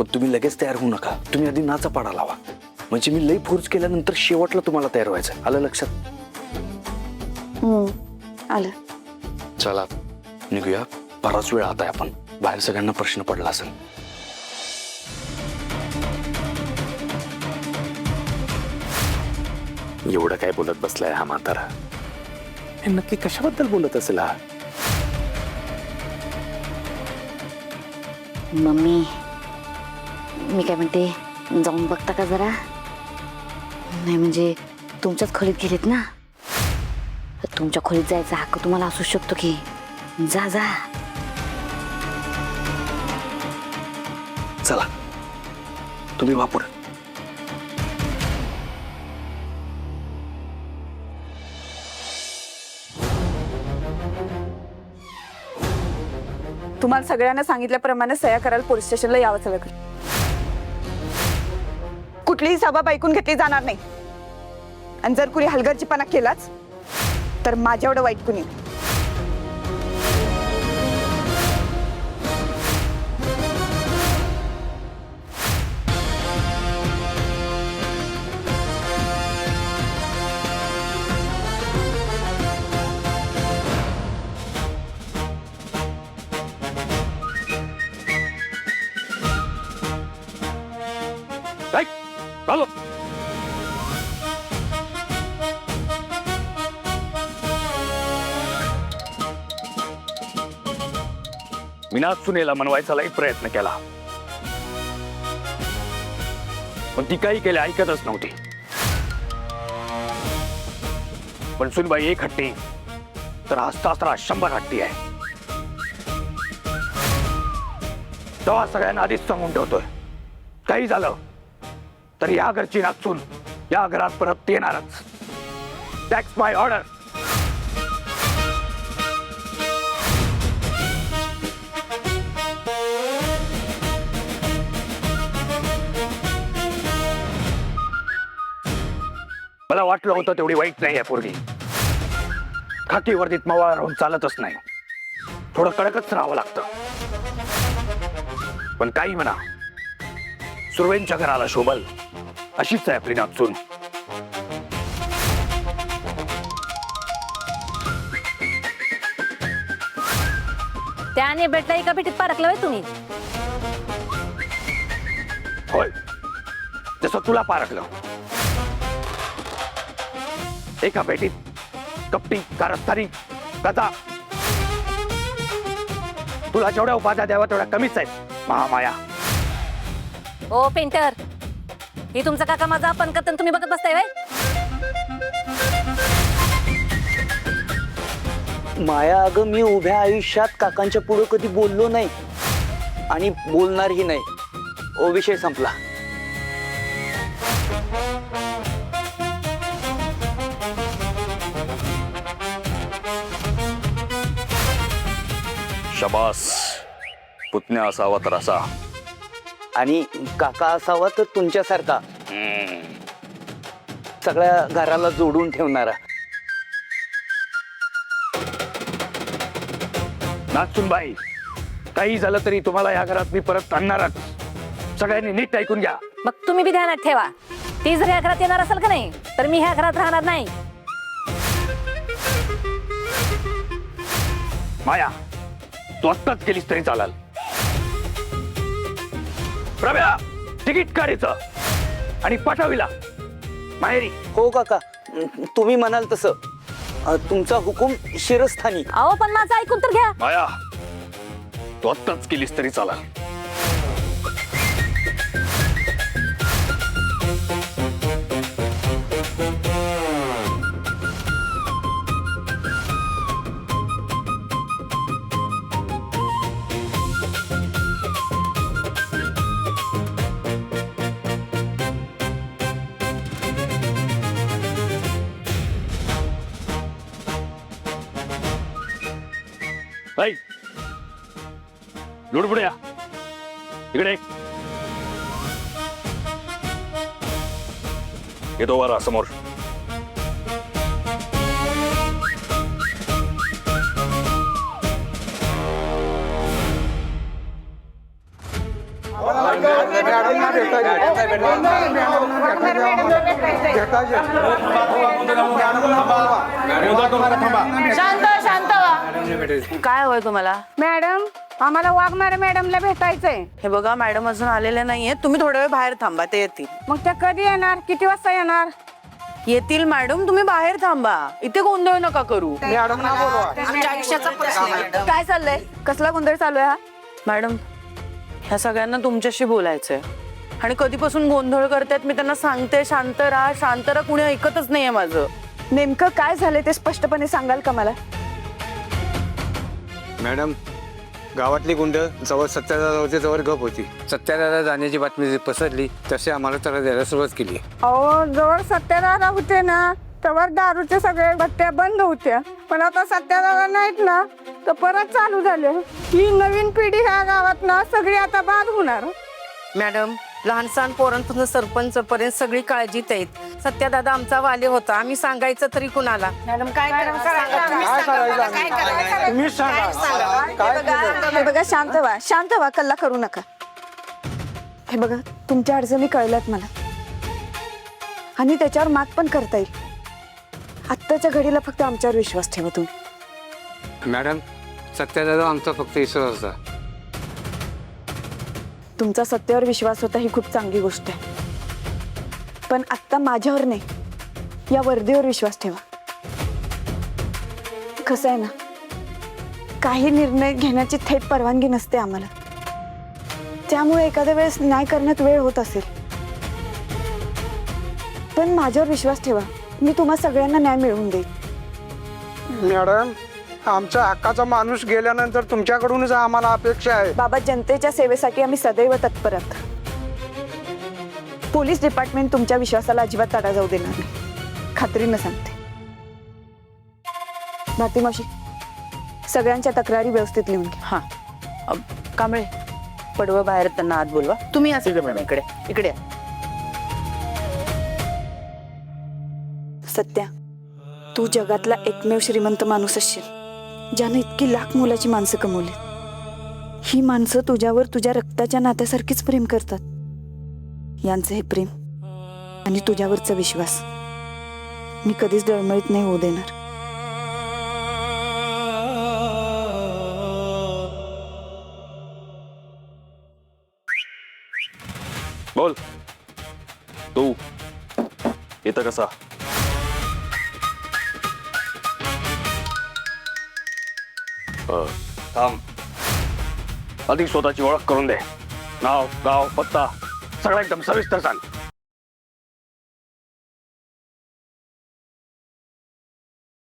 पण तुम्ही लगेच तयार होऊ नका. तुम्ही आधी नाचा पाडा लावा, म्हणजे मी लई फोर्स केल्यानंतर शेवटला तुम्हाला तयार व्हायचं. आलं लक्षात? आलं. चला निघूया. बराच वेळ आता आपण बाहेर, सगळ्यांना प्रश्न पडला असेल. एवढं काय बोलत बसलाय हा म्हातारा? हे नक्की कशाबद्दल बोलत असेल हा? मम्मी, मी काय म्हणते, जाऊन बघता का जरा? नाही म्हणजे तुमच्याच खोलीत गेलेत ना, तुमच्या खोलीत जायचा हक्क तुम्हाला असू शकतो की. जा जा. चला तुम्ही वापर. तुम्हाला सगळ्यांना सांगितल्याप्रमाणे सह्या करायला पोलीस स्टेशनला यावंच लागेल. कुठलीही सभा ऐकून घेतली जाणार नाही, आणि जर कुणी हलगर्जीपणा केलाच तर माझ्या एवढं वाईट कुणी. चालो. मी सुनेला मनवायचाही प्रयत्न केला, पण ती काही केले ऐकतच नव्हती. पण सुनबाई एक हट्टी तर हस्तास्त्रा 100 हट्टी आहे. तेव्हा सगळ्यांना आधीच सांगून ठेवतोय, काही झालं तर या घरची नाचून या घरात परत येणारच. That's my order. मला वाटलं होतं तेवढी वाईट नाही आहे पोरगी. खाकी वर्दीत मवाळ राहून चालतच नाही, थोडं कडकच राहावं लागतं. पण काही म्हणा, सुर्वेंच्या घराला शोभल अशीच आहे आपली नाचून. त्याने भेटला एका भेटीत पारखलं होय तुम्ही? होय, जसं तुला पारखलं. एका भेटीत कपटी, कारस्थानी, गदा. तुला जेवढ्या उपाध्या द्यावा तेवढ्या कमीच आहेत महामाया. ओ पेंटर, ही तुमचा काका माझा आपण करताना तुम्ही बघत बसताय व्हय? माया, अगं मी उभ्या आयुष्यात काकांच्या पुढे कधी बोललो नाही आणि बोलणारही नाही. ओ, विषय संपला. शबास, पुतण्या असावा तर असा, आणि काका असावा तर तुमच्यासारखा, सगळ्या घराला जोडून ठेवणारा. नाचून बाई, काही झालं तरी तुम्हाला या घरात मी परत आणणारच. सगळ्यांनी नीट ऐकून घ्या. मग तुम्ही बी ध्यानात ठेवा, ती जर या घरात येणार असेल का नाही तर मी ह्या घरात राहणार नाही. माया, तू आत्ताच गेलीस तरी चालेल. प्रभ्या, तिकीट काढायचं आणि पाठविला माहेरी. हो काका, तुम्ही म्हणाल तसं. तुमचा हुकूम शिरस्थानी. अहो पण माझं ऐकून तर घ्या. माया, तू आत्ताच गेलीस तरी चालेल. लुडबुड्या, इकडे येतो वारा समोर. शांत शांत व्हा. काय होय तुम्हाला? मॅडम आम्हाला वाघमारे मॅडमला भेटायचंय. हे बघा मॅडम अजून आलेले नाहीये, तुम्ही थोडा वेळ बाहेर थांबा, ते येतील. मग त्या कधी येणार? किती वाजता येणार? येतील मॅडम, तुम्ही बाहेर थांबा, इथे गोंधळ नका करू. काय चाललंय? कसला गोंधळ चालू आहे हा? मॅडम ह्या सगळ्यांना तुमच्याशी बोलायचंय आणि कधीपासून गोंधळ करतायत मी त्यांना सांगते शांत राहा, कुणी ऐकतच नाहीये माझं. नेमकं काय झालंय ते स्पष्टपणे सांगाल का मला? मॅडम गावातली गुंड जवळ सत्यादादा होते जवळ गप होती. सत्यादादा जाण्याची बातमी पसरली तसे आम्हाला त्रास द्यायला सुरुवात केली. अहो जवळ सत्यादादा होते ना तेव्हा दारूच्या सगळ्या भट्ट्या बंद होत्या, पण आता सत्यादादा नाहीत ना तर परत चालू झाले. ही नवीन पिढी ह्या गावात ना सगळी आता बाद होणार. मॅडम लहान सहान पोरांपासून सरपंच पर्यंत सगळी काळजीत आहेत. सत्यादादा आमचा वाले होता, आम्ही सांगायचं तरी कुणाला? मॅडम काय हे बघा शांत व्हा, कल्ला करू नका. हे बघा तुमच्या अडचणी कळल्यात मला आणि त्याच्यावर मात पण करता येईल. आत्ताच्या घडीला फक्त आमच्यावर विश्वास ठेवा तुम्ही. मॅडम सत्यादादा आमचा फक्त विश्वास होता. तुमचा सत्यावर विश्वास होता ही खूप चांगली गोष्ट आहे, पण आत्ता माझ्यावर नाही या वर्दीवर विश्वास ठेवा. कसं आहे ना, काही निर्णय घेण्याची थेट परवानगी नसते आम्हाला, त्यामुळे एखाद्या वेळेस न्याय करण्यात वेळ होत असेल, पण माझ्यावर विश्वास ठेवा, मी तुम्हा सगळ्यांना न्याय मिळवून देईन. मॅडम आमच्या हक्काचा माणूस गेल्यानंतर तुमच्याकडूनच आम्हाला अपेक्षा आहे. बाबा जनतेच्या सेवेसाठी आम्ही सदैव तत्पर आहोत. पोलीस डिपार्टमेंट तुमच्या विश्वासाला अजिबात तडा जाऊ देणार नाही, खात्रीनं सांगते. भारती मावशी सगळ्यांच्या तक्रारी व्यवस्थित लिहून घ्या. हा कांबळे पडवं बाहेर त्यांना आत बोलवा. तुम्ही असं इकडे इकडे या. सत्या तू जगातला एकमेव श्रीमंत माणूस असशील ज्याने इतकी लाख मोलाची माणसं कमवली. ही माणसं तुझ्यावर तुझ्या रक्ताच्या नात्यासारखीच प्रेम करतात. यांचं हे प्रेम आणि तुझ्यावरचा विश्वास मी कधीच डळमळीत नाही होऊ देणार. बोल तू इथं कसा? थांब, आधी स्वतःची ओळख करून दे. नाव गाव पत्ता सगळं एकदम सविस्तर सांग.